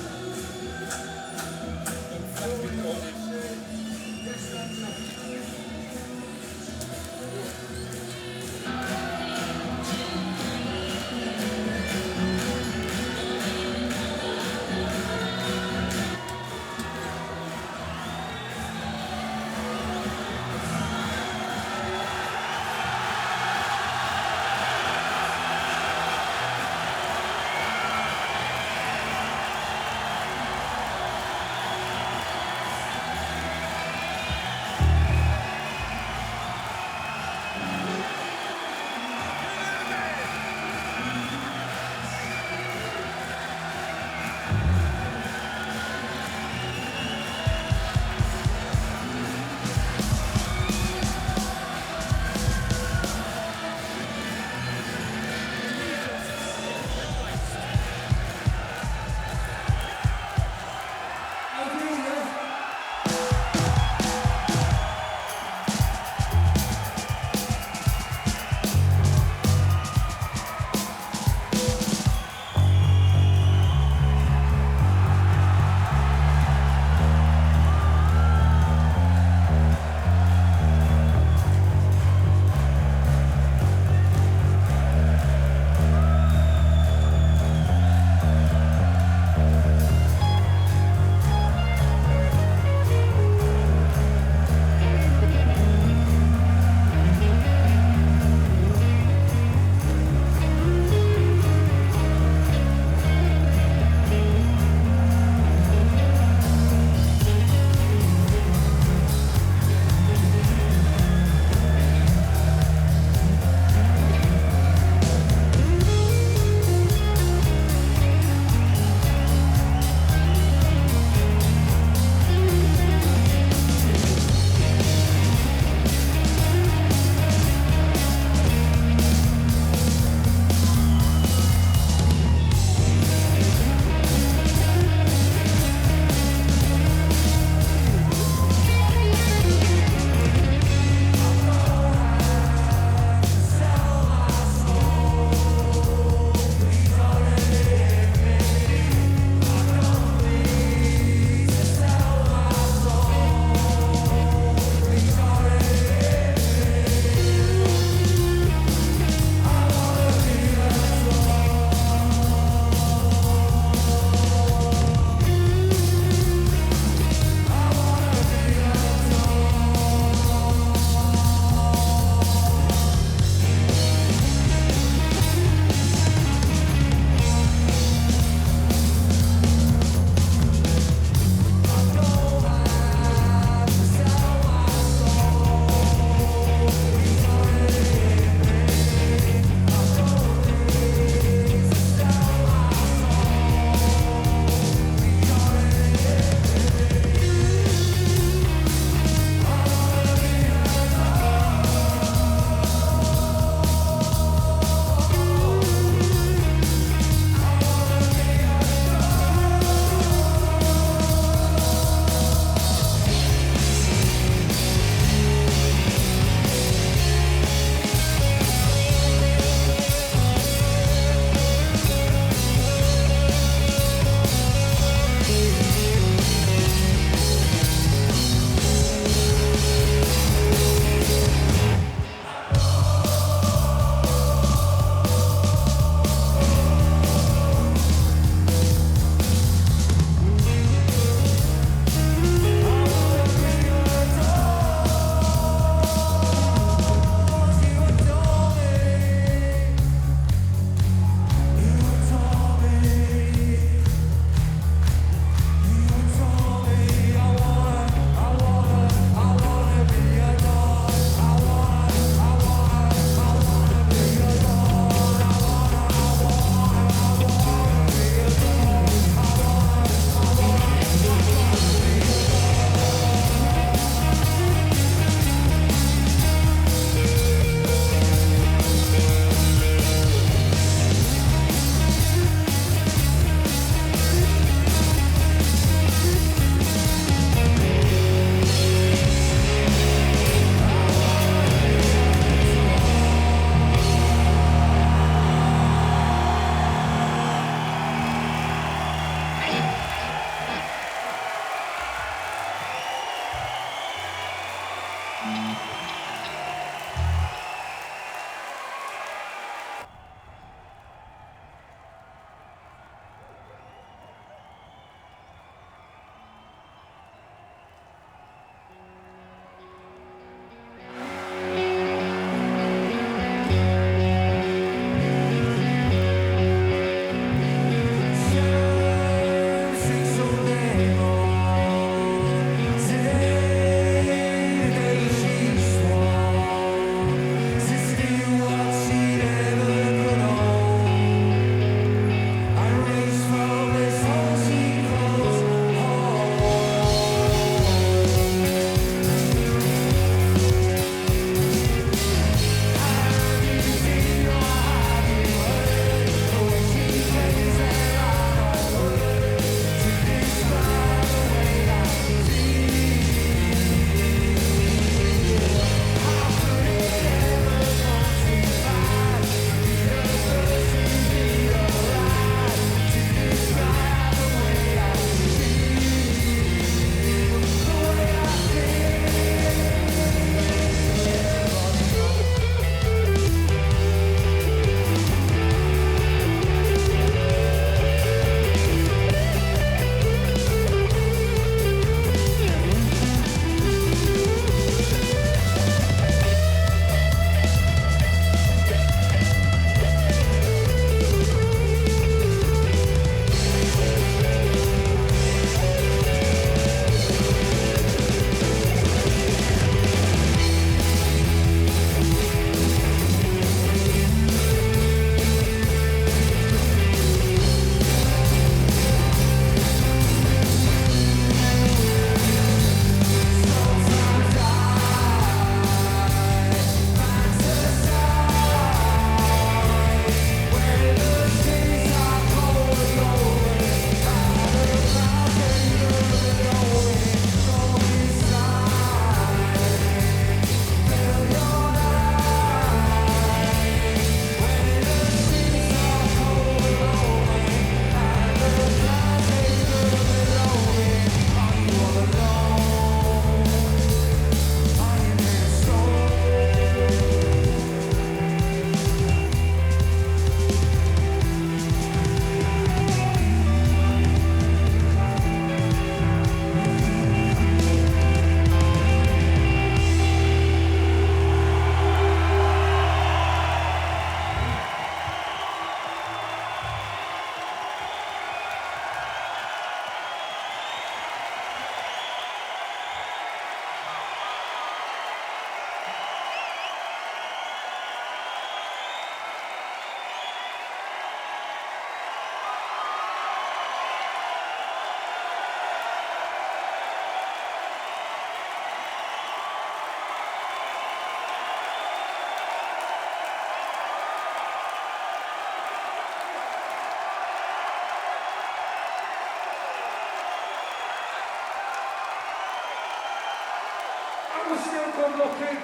too good looking.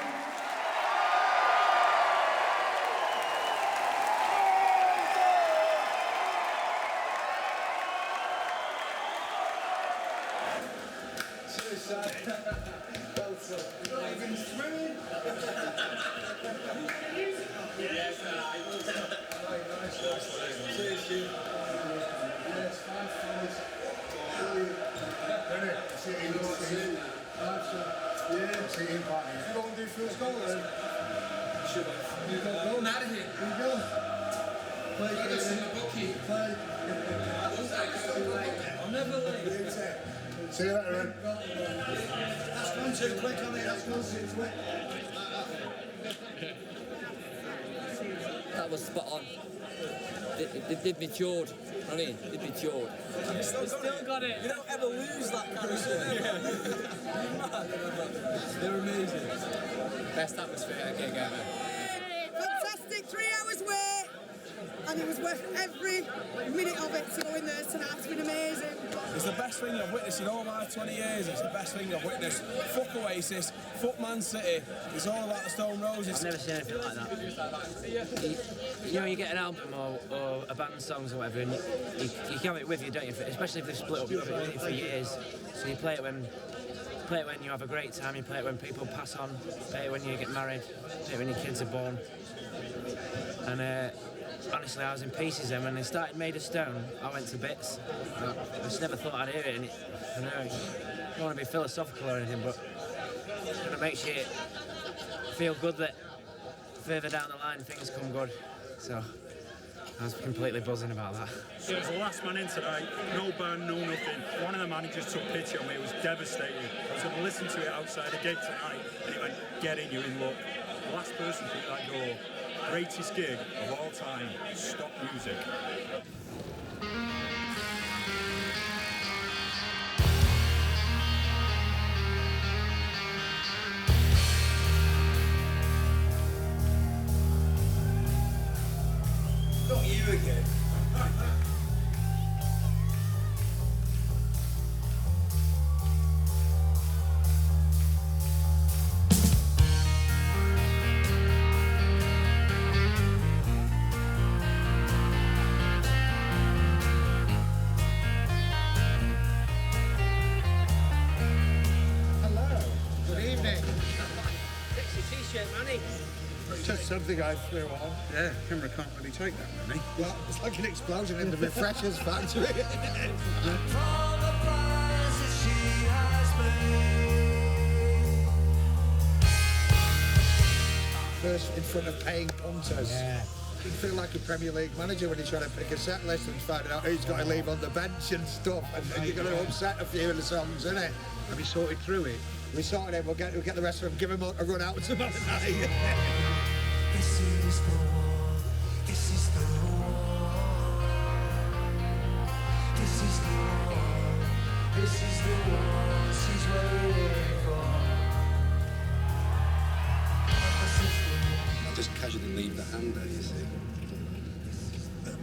Not even swimming. Yes, cheers, Jim. Yes, fine, fellas. Ready? See you in yeah, see you in party. You don't do Phil Scotland? Should have. You got going out of here. Here you go. Play. Get us in the bookie. Play. I'm never late. See you later, Ren. That's gone too quick, I mean, that's gone too quick. That was spot on. They've matured. I mean, they've matured. You still got it. You don't ever lose that kind of shit. They're amazing. Best atmosphere gig ever. Fantastic 3 hours wait, and it was worth every minute of it to go in there tonight. It's been amazing. It's the best thing I've witnessed in all my 20 years. It's the best thing I've witnessed. Fuck Oasis, fuck Man City. It's all about the Stone Roses. I've never seen anything like that. You know, you get an album or a band's songs or whatever, and you have it with you, don't you? Especially if they've split up, you have it with you for years. So you play it when you have a great time, you play it when people pass on, play it when you get married, play it when your kids are born. And honestly, I was in pieces then. When they started Made of Stone, I went to bits. I just never thought I'd hear it. And I know, I don't want to be philosophical or anything, but it makes you feel good that further down the line things come good. So I was completely buzzing about that. It was the last man in tonight, no band, no nothing. One of the managers took pity on me, it was devastating. I was going to listen to it outside the gig tonight, and he went, get in, you're in luck. The last person through that door, greatest gig of all time, stop music. Not you again. Hello. Good evening. Sexy t-shirt, Manny. Just something I threw on. Yeah, camera can't really take that many. Well, it's like an explosion in the refreshers factory. First in front of paying punters. Yeah. You feel like a Premier League manager when you're trying to pick a set list and finding out who's got to leave on the bench and stuff, and you're going to upset a few of the songs, isn't it? Have you sorted through it? We sorted it. We'll get the rest of them. Give them a run out tomorrow night. This is the one. This is the one. This is the one. This is the one she's waiting for. I just casually leave the hand there, you see.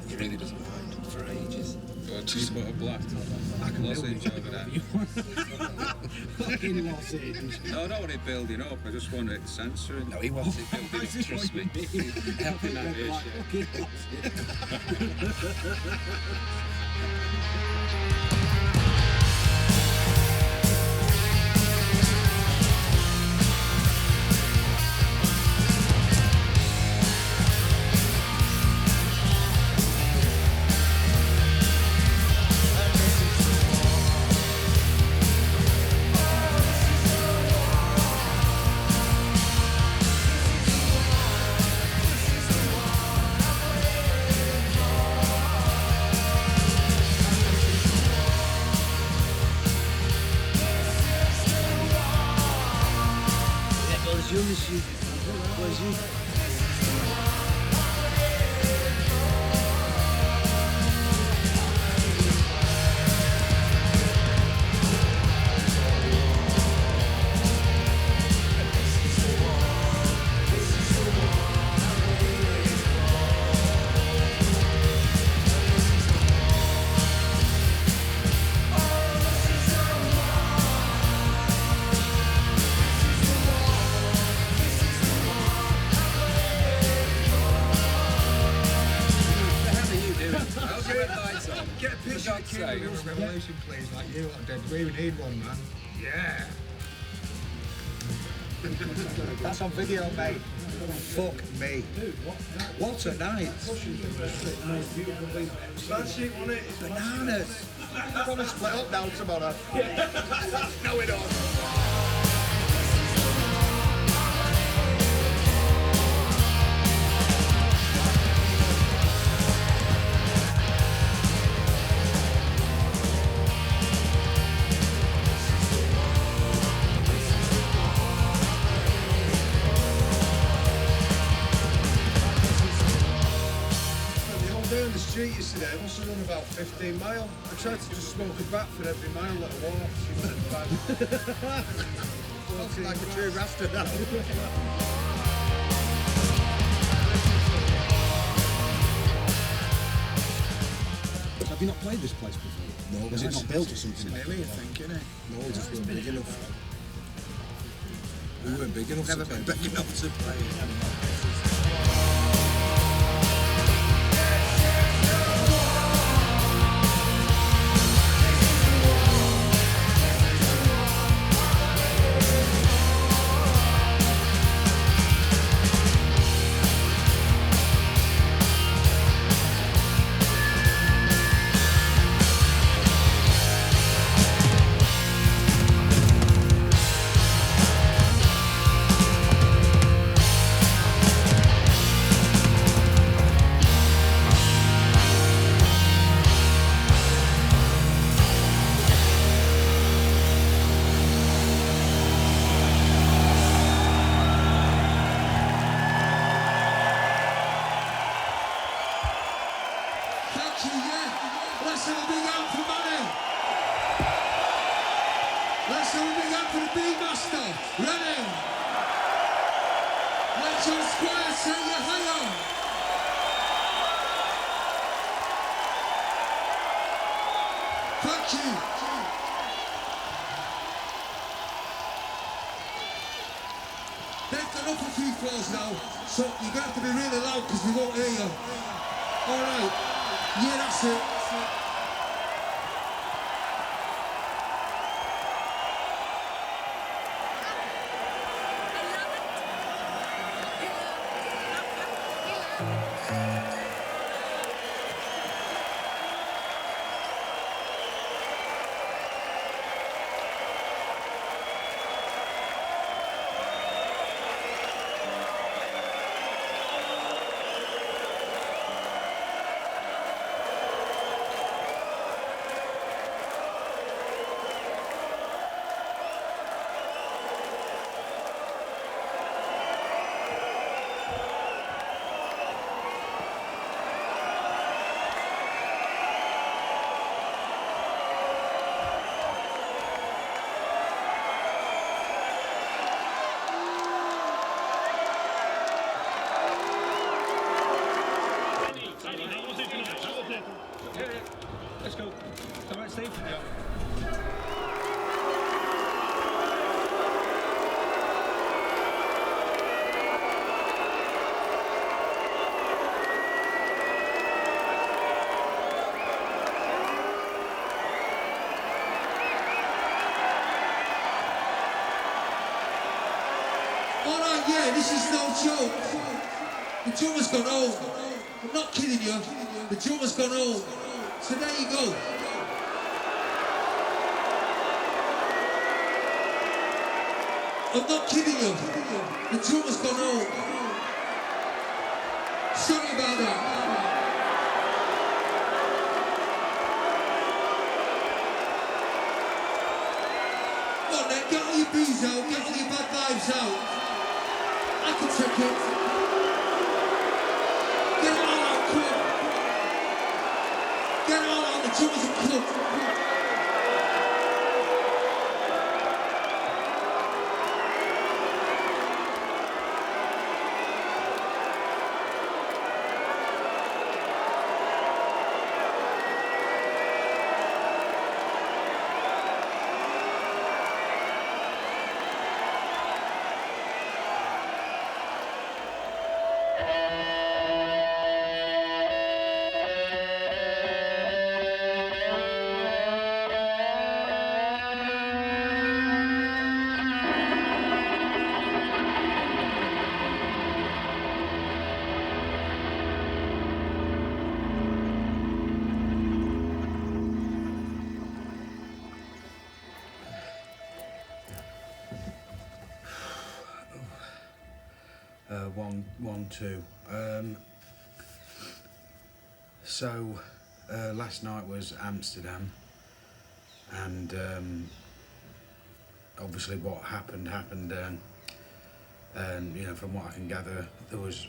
He really doesn't find it for ages. Got a two-bottle black. I can Lozenge over there. Fucking Lozenge. No, I don't want it building up. I just want it censoring. No, he wants it building up, trust me. Helping out here, say. Revolution plays like you lot did. We need one, man. Yeah. That's on video, mate. Fuck me. What a night. Smashing, wasn't it? It's bananas. We're going to split up now tomorrow. No, we don't. Down the street yesterday, I must have run about 15 miles. I tried to just smoke a bat for every mile that I walked. Looking like a true rasta now. Have you not played this place before? No. Was it not built or something? It's nearly a thing, innit? No, it just wasn't big enough. We weren't big enough. Never been big enough to play. Let's have a big hand for Manny. Let's have a big hand for the Beatmaster. Ready? Let John Squire say your hello. Thank you. They've gone up a few floors now, so you're going to have to be really loud because we won't hear you. All right. Yeah, that's it. Let's go. All right, Steve? Yeah. All right, yeah, this is no joke. The drummer's gone home. I'm not kidding you. The drummer's gone home. So there you go. I'm not kidding you. The drummer's gone home. Sorry about that. Come on then, get all your booze out, get all your bad vibes out. I can take it. Get it all out, come on. Get it all out, the drummer's a club. 1, 2. Last night was Amsterdam, and obviously what happened, and you know, from what I can gather, there was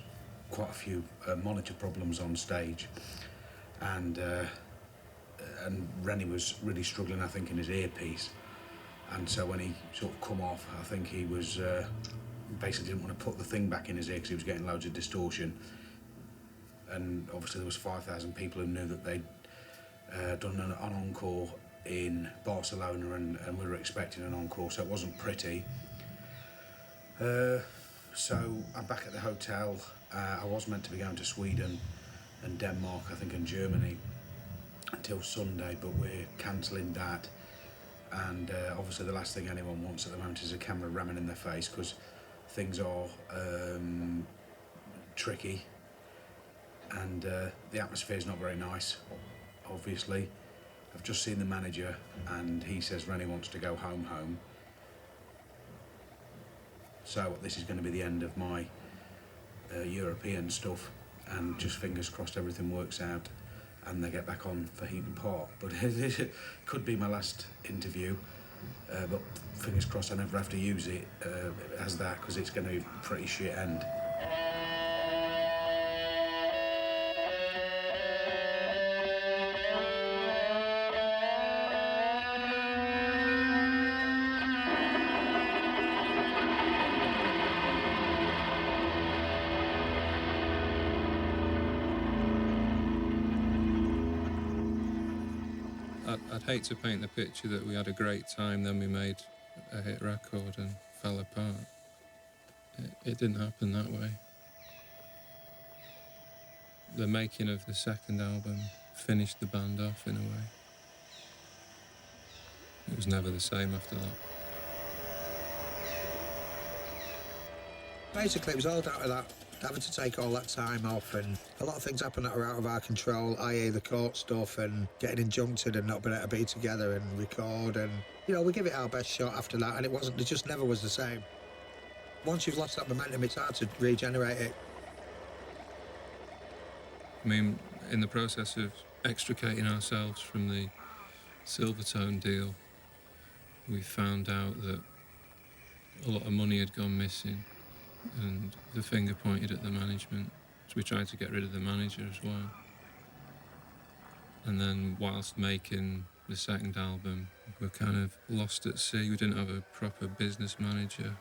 quite a few monitor problems on stage, and Rennie was really struggling, I think, in his earpiece, and so when he sort of come off, I think he was basically didn't want to put the thing back in his ear because he was getting loads of distortion. And obviously there was 5,000 people who knew that they'd done an encore in Barcelona, and we were expecting an encore, so it wasn't pretty. So I'm back at the hotel. I was meant to be going to Sweden and Denmark, I think, and Germany until Sunday, but we're cancelling that. And obviously the last thing anyone wants at the moment is a camera ramming in their face, because things are tricky, and the atmosphere is not very nice, obviously. I've just seen the manager, and he says Rennie wants to go home. So this is going to be the end of my European stuff, and just fingers crossed everything works out and they get back on for Heaton Park. But it could be my last interview, but fingers crossed I never have to use it as that, because it's going to be a pretty shit end. I'd hate to paint the picture that we had a great time, then we made a hit record and fell apart. It didn't happen that way. The making of the second album finished the band off in a way. It was never the same after that. Basically, it was all down to that, having to take all that time off, and a lot of things happen that are out of our control, i.e. the court stuff and getting injuncted and not being able to be together and record, and, you know, we give it our best shot after that, and it just never was the same. Once you've lost that momentum, it's hard to regenerate it. I mean, in the process of extricating ourselves from the Silvertone deal, we found out that a lot of money had gone missing, and the finger pointed at the management, so we tried to get rid of the manager as well. And then whilst making the second album, we were kind of lost at sea. We didn't have a proper business manager,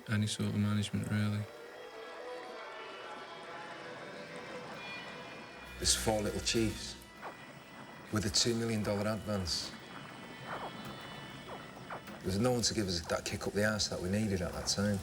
any sort of management really. There's 4 Little Chiefs with a $2 million advance. There was no one to give us that kick up the arse that we needed at that time.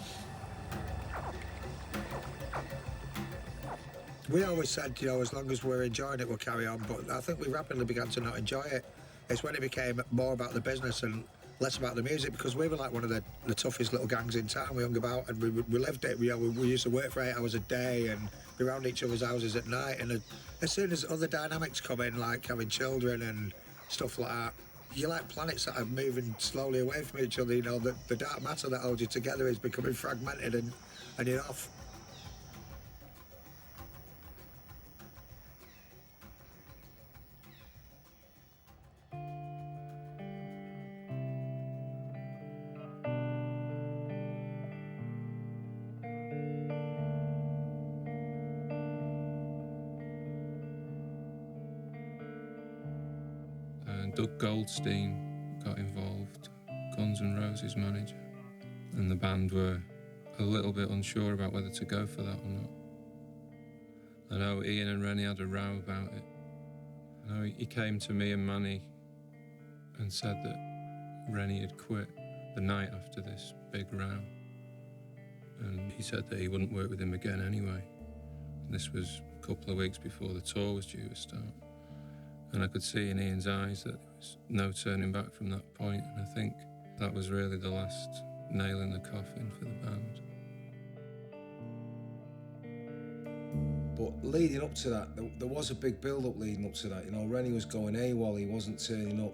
We always said, you know, as long as we're enjoying it, we'll carry on, but I think we rapidly began to not enjoy it. It's when it became more about the business and less about the music, because we were like one of the toughest little gangs in town. We hung about and we lived it. We used to work for 8 hours a day and be around each other's houses at night, and as soon as other dynamics come in, like having children and stuff like that, you're like planets that are moving slowly away from each other. You know, the dark matter that holds you together is becoming fragmented, and you're off. Doug Goldstein got involved, Guns N' Roses manager, and the band were a little bit unsure about whether to go for that or not. I know Ian and Rennie had a row about it. I know he came to me and Manny and said that Rennie had quit the night after this big row, and he said that he wouldn't work with him again anyway. And this was a couple of weeks before the tour was due to start. And I could see in Ian's eyes that there was no turning back from that point, and I think that was really the last nail in the coffin for the band. But leading up to that, there was a big build-up leading up to that. You know, Rennie was going AWOL, he wasn't turning up.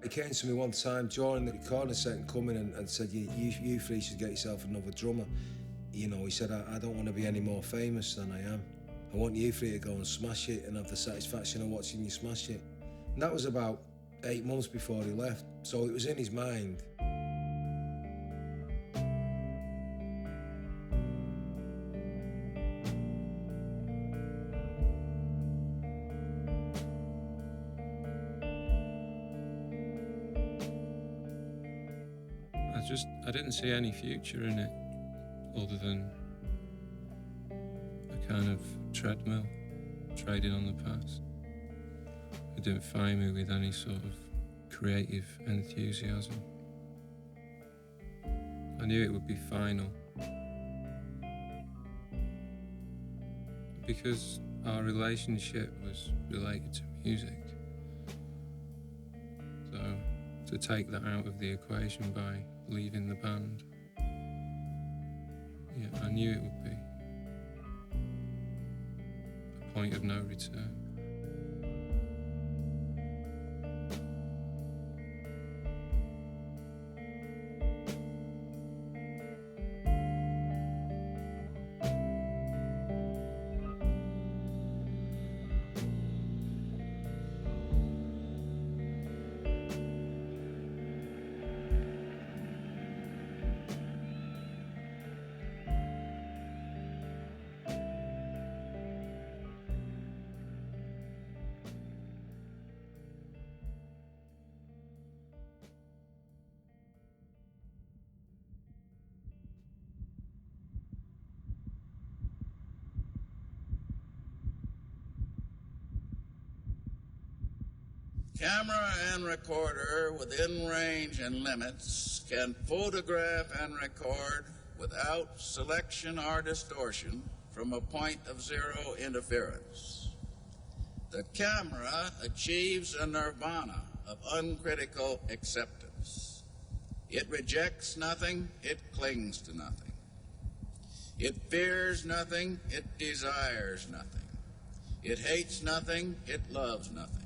He came to me one time during the recording session, coming and said, you three should get yourself another drummer. You know, he said, I don't want to be any more famous than I am. I want you three to go and smash it and have the satisfaction of watching you smash it. And that was about 8 months before he left, so it was in his mind. I didn't see any future in it other than a kind of treadmill, trading on the past. It didn't find me with any sort of creative enthusiasm. I knew it would be final. Because our relationship was related to music. So to take that out of the equation by leaving the band, yeah, I knew it would be a point of no return. Camera and recorder within range and limits can photograph and record without selection or distortion from a point of zero interference. The camera achieves a nirvana of uncritical acceptance. It rejects nothing, it clings to nothing. It fears nothing, it desires nothing. It hates nothing, it loves nothing.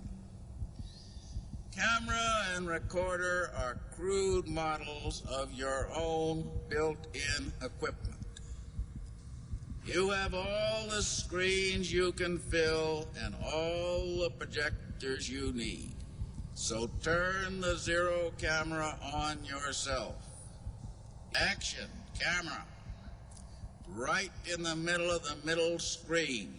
Camera and recorder are crude models of your own built-in equipment. You have all the screens you can fill and all the projectors you need. So turn the zero camera on yourself. Action, camera. Right in the middle of the middle screen.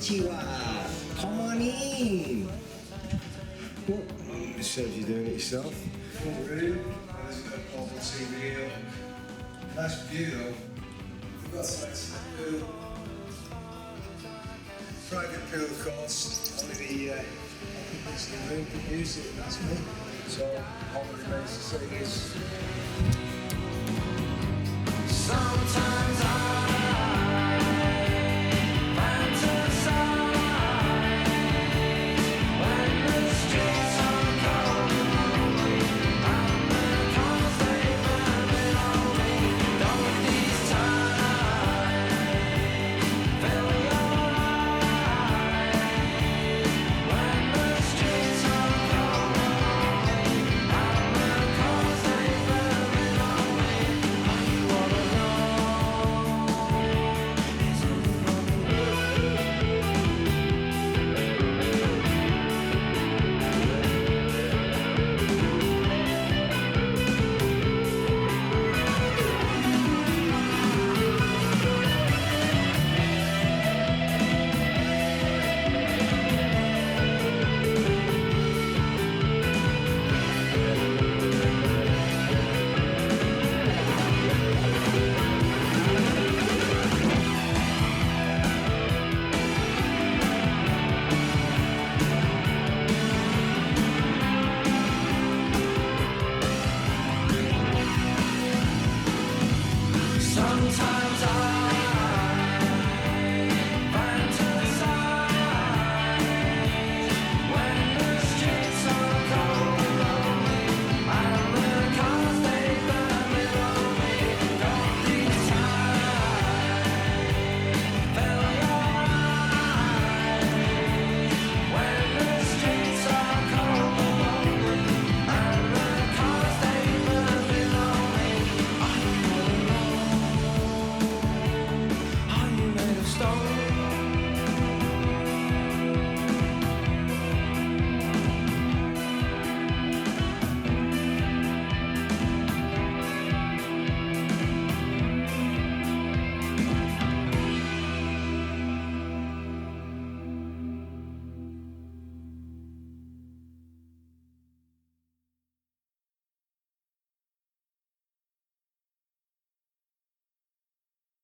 Konnichiwa. Come on in. What? It says you're doing it yourself. Front room, there's a portable TV here. Nice view though. We've got sites in the pool. Private pool, of course. Only the occupancy in the room can use it, and that's me. So all that remains to say is. Sometimes I sometimes